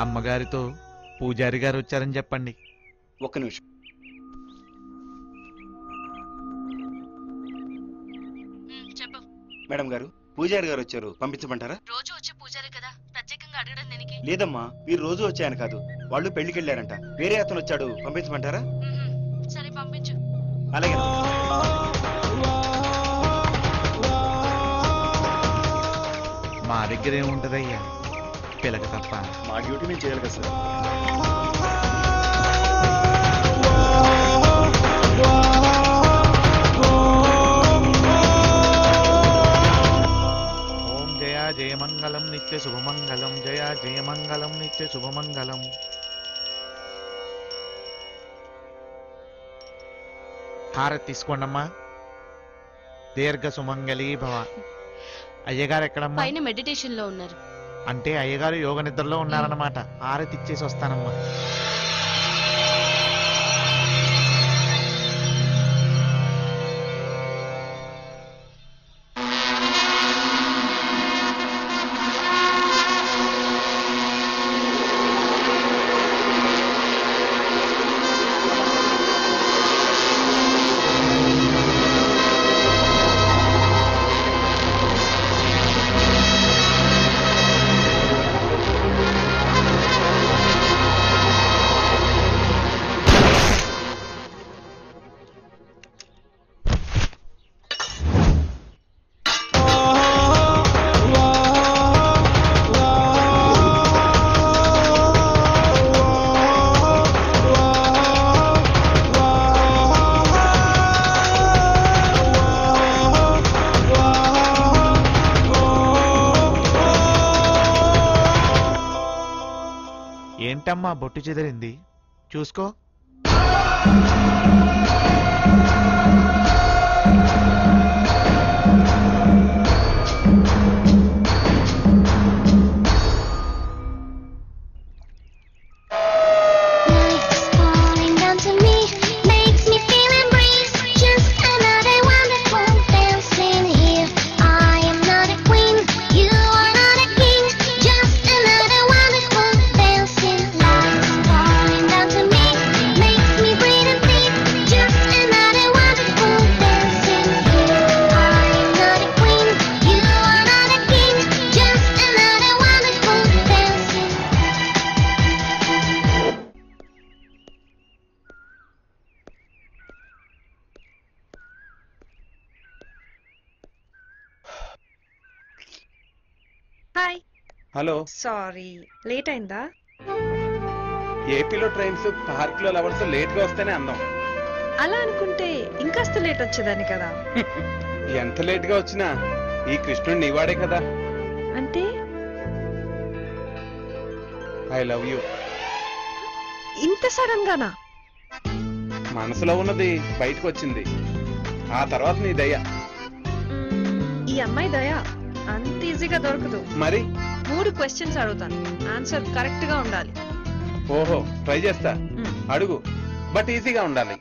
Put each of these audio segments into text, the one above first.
అమ్మగారితో పూజారి గారు వచ్చారని చెప్పండి. ఒక్క నిమిషం. మేడం గారు, పూజారి గారు వచ్చారు, పంపించమంటారా? రోజు వచ్చే పూజారి కదా, ప్రత్యేకంగా అడగడం దేనికి? లేదమ్మా, మీరు రోజు వచ్చాయని కాదు, వాళ్ళు పెళ్లికి వెళ్ళారంట, వేరే అతను వచ్చాడు, పంపించమంటారా? సరే పంపించు. అలాగే. మా దగ్గర ఏముంటదయ్యా, పిలక తప్ప. మా డ్యూటీ మేము చేయాలి కదా సార్. ఓం జయ జయమంగళం నిత్య శుభమంగళం, జయ జయమంగళం నిత్య శుభమంగళం. హారతి తీసుకోండమ్మా. దీర్ఘ సుమంగళీ భవ. అయ్యగారు ఎక్కడమ్మా? పైన మెడిటేషన్ లో ఉన్నారు. అంటే అయ్యగారు యోగ నిద్రలో ఉన్నారన్నమాట. హారతి ఇచ్చేసి వస్తానమ్మా. ఏంటమ్మా బొట్టు చెదిరింది, చూసుకో. హాయ్. హలో. సారీ, లేట్ అయిందా? ఏపీలో ట్రైన్స్ పార్క్ లో లవర్స్ లేట్ గా వస్తేనే అందం. అలా అనుకుంటే ఇంకాస్త లేట్ వచ్చేదాన్ని కదా. ఎంత లేట్ గా వచ్చినా ఈ కృష్ణుడు నీవాడే కదా. అంటే ఐ లవ్ యూ. ఇంత సడన్ గానా? మనసులో ఉన్నది బయటకు వచ్చింది, ఆ తర్వాత నీ దయ. ఈ అమ్మాయి దయ అంత ఈజీగా దొరకదు. మరి 3 క్వశ్చన్స్ అడుగుతాను, ఆన్సర్ కరెక్ట్ గా ఉండాలి. ఓహో, ట్రై చేస్తా. అడుగు, బట్ ఈజీగా ఉండాలి.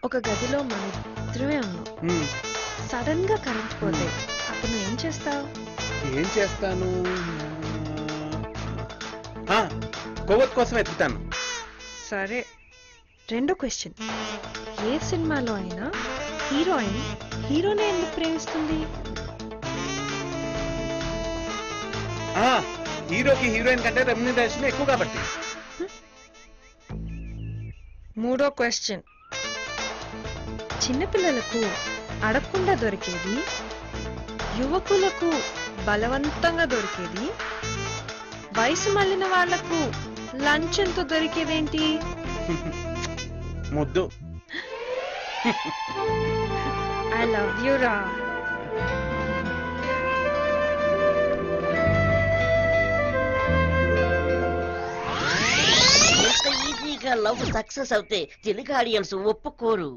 ఒక గదిలో మాత్రమే ఉన్నావు, సడన్ గా కరెంట్ పోతే అప్పుడు నువ్వు ఏం చేస్తావు? ఏం చేస్తాను? కొవ్వొత్తు కోసం ఎత్తుతాను. సరే, 2వ క్వశ్చన్. ఏ సినిమాలో అయినా హీరోయిన్ హీరోనే ఎందుకు ప్రేమిస్తుంది? హీరోకి హీరోయిన్ కంటే రెమ్యునరేషన్ ఎక్కువ కాబట్టి. 3వ క్వశ్చన్. చిన్నపిల్లలకు అడగకుండా దొరికేది, యువకులకు బలవంతంగా దొరికేది, వయసు మళ్ళిన వాళ్లకు లంచంతో దొరికేదేంటి? ముద్దు. ఐ లవ్ యు రా. ఈజీగా లవ్ సక్సెస్ అవుతే తెలుగు ఆడియన్స్ ఒప్పుకోరు.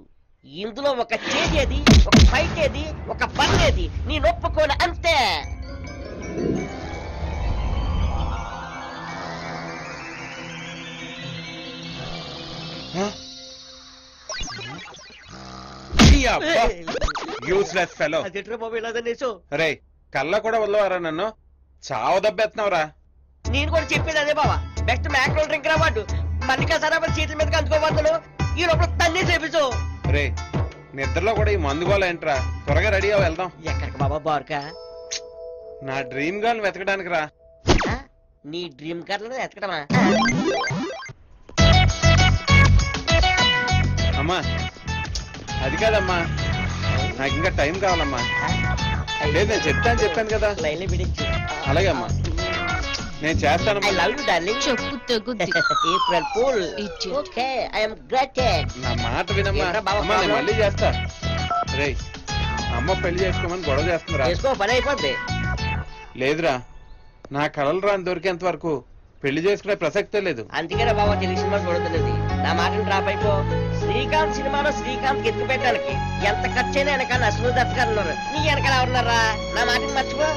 ఇందులో ఒక చేసేది, ఒక ఫైట్ ఏది, ఒక పన్నేది నీ నొప్పుకోని అంతే. Useless fellow. రే కళ్ళ కూడా వదలవారా నన్ను? చావు దెబ్బెత్తున్నావురా. నేను కూడా చెప్పేది అదే బావా. బెస్ట్ మ్యాక్రో డ్రింక్ రావాడు మల్లికా సరాబర్ చేతుల మీదకి అందుకోబోతున్నాడు. ఈ లోపల తన్నే చేపించు. రే నిద్రలో కూడా ఈ మందు గోల ఏంట్రా? త్వరగా రెడీ అవ్వ, వెళ్దాం. ఎక్కడికి బాబా బార్కా? నా డ్రీమ్ గర్ల్ వెతకడానికి రా. నీ డ్రీమ్ గర్ల్ వెతకడమా? అమ్మా అది కాదమ్మా, నాకు ఇంకా టైం కావాలమ్మా. లేదు నేను చెప్పాను కదా. లైన్లో పిడించు. అలాగే అమ్మా, నేను చేస్తానమ్మా. Love you darling. April fool. Okay I am grated. నా మాట వినమ్మా. అమ్మా నేను మళ్ళీ చేస్తా. రే అమ్మ పెళ్లి చేసుకోమని గొడవ చేస్తుందిరా. చేసుకో, పని అయిపోద్ది. లేదురా, నా కళలు రాని దొరికేంత వరకు పెళ్లి చేసుకునే ప్రసక్తే లేదు. అందుకేనా బాబా తెలుగు సినిమా చూడలేదు. నా మాటను డ్రాప్ అయిపో. శ్రీకాంత్ సినిమాలో శ్రీకాంత్ ఎత్తి పెట్టడానికి ఎంత ఖర్చైనా వెనకాల అసలు దర్శకారున్నారు. నీ వెనకాల ఎవరున్నారా? నా మాటను మర్చిపో.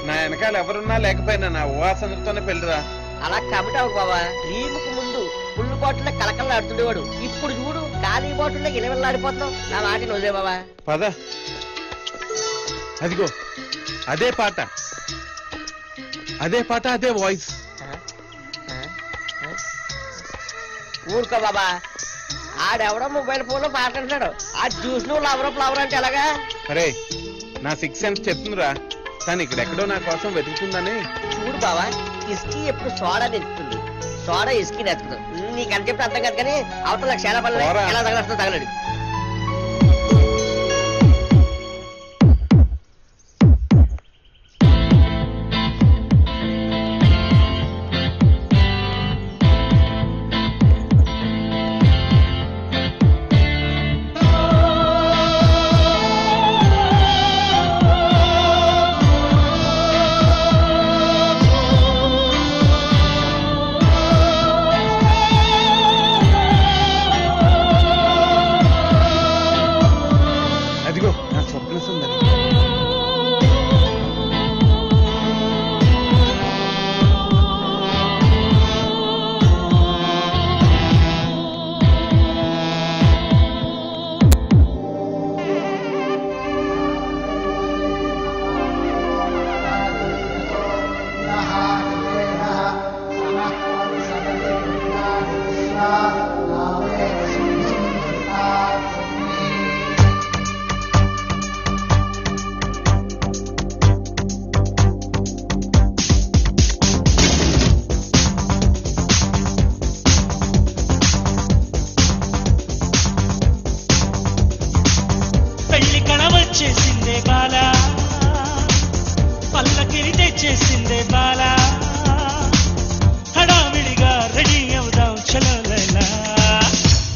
నా వెనకాల ఎవరున్నా లేకపోయినా నా ఊహాసనతోనే పెళ్లిరా. అలా కమిట్ అవ్వకు బాబా. డ్రీమ్కు ముందు ఫుల్ బాటిల్లో కలకల్లా ఆడుతుండేవాడు. ఇప్పుడు చూడు ఖాళీ బాటిల్లో ఇలవెల్లాడిపోతున్నావు. నా మాటను వదిలే బాబా. పద. అదిగో అదే పాట, అదే వాయిస్. ఊరుకో బాబా. ఆడెవడో మొబైల్ ఫోన్ లో పాట అంటున్నాడు. ఆ జ్యూస్ నువ్వు లవర్ ఫ్లవర్ అంటే ఎలాగా? అరే నా 6 సెన్స్ చెప్తుందిరా, కానీ ఇక్కడెక్కడో నా కోసం వెతుకుతుందని. చూడు బావా, ఇస్కీ ఎప్పుడు సోడా నెత్తుతుంది, సోడా ఇస్కీ నెత్తదు. నీకు అని చెప్పి అర్థం కాదు, కానీ అవతల చాలా పనులు ఎలా తగలడుతుందో తగలడు.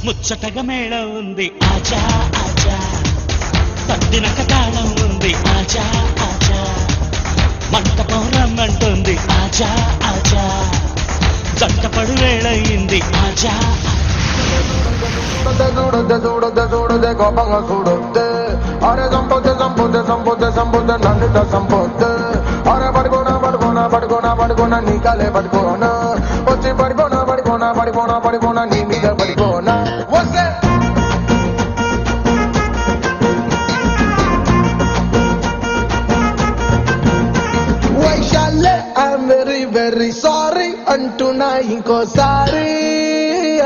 ముచ్చటగా మేళం ఉంది ఆజా ఆజా, తద్దినక తాళం ఉంది ఆజా ఆజా, మంటపం రమ్మంటుంది ఆజా ఆజా, జంటపడు వేళయింది ఆజా. చూడదే కోపంగా చూడొద్దే, అరే సంపొద్దే సంపొద్దే సంపొద్దే సంపొద్దే నన్నుట సంపొద్దే, అరే పడుకోనా పడుకోనా పడుకోనా పడుకోనా నీ కాలే పడుకోనా, వచ్చి పడుకోనా పడుకోనా పడుకోనా పడుకోనా నీ మీద పడుకోనా. వస్తే వైశాలే ఐఎమ్ వెరీ వెరీ సారీ అంటున్నా ఇంకోసారి,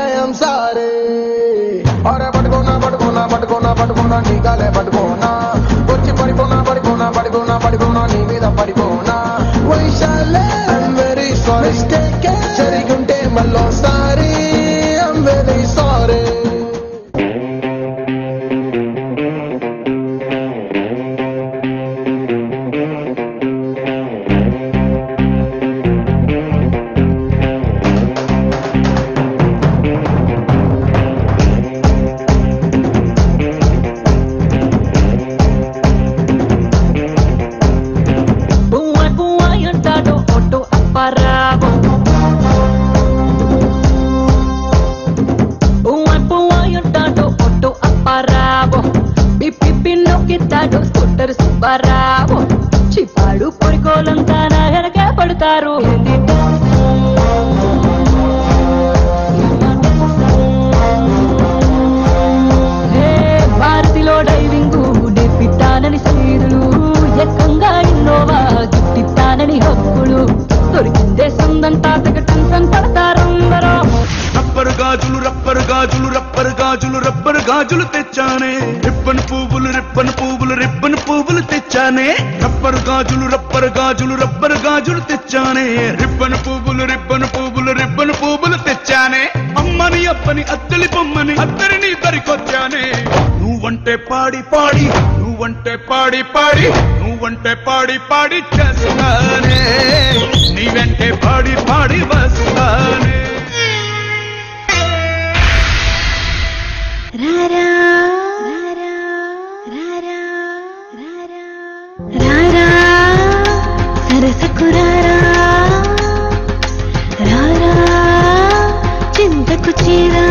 ఐఎమ్ సారీ. అరే పడుకోనా పడుకోనా పడుకోనా పడుకోనా నీ కాలే పడుకోనా, వచ్చి పడిపోనా పడిపోనా పడిపోనా పడిపోనా నీ మీద పడిపోనా. వైశాలే ఐఎమ్ వెరీ సారీ, జరిగుంటే మళ్ళోసారి, I'm very sorry. Doctor Subbarao చిప్పాడు పొడికోలంతా నా వెనకే పడతారు భారతిలో డైవింగ్ నేర్పిస్తానని సీదులు ఎక్కంగా ఇన్నోవా గిట్టిస్తానని హక్కులు దొరికిందే సందంతా తెగ టెన్షన్ పడతారందరూ రబ్బరు గాజులు రబ్బరు గాజులు రబ్బరు గాజులు రబ్బరు గాజులు తెచ్చానే రిబ్బన్ పువ్వులు రిబ్బన్ పువ్వులు రిబ్బన్ పువ్వులు తెచ్చానే రబ్బరు గాజులు రబ్బరు గాజులు రబ్బరు గాజులు తెచ్చానే రిబ్బన్ పువ్వులు రిబ్బన్ పువ్వులు రిబ్బన్ పువ్వులు తెచ్చానే అమ్మని అప్పని అద్దలి బొమ్మని అద్దరిని దరికొచ్చానే నువ్వంటే పాడి పాడి నువ్వంటే పాడి పాడి నువ్వంటే పాడి పాడి చేస్తానే నీ వెంటే పాడి పాడి వస్తానే రారా రారా రారా రారా రారా సరసకు రారా రారా చింతకు చీరా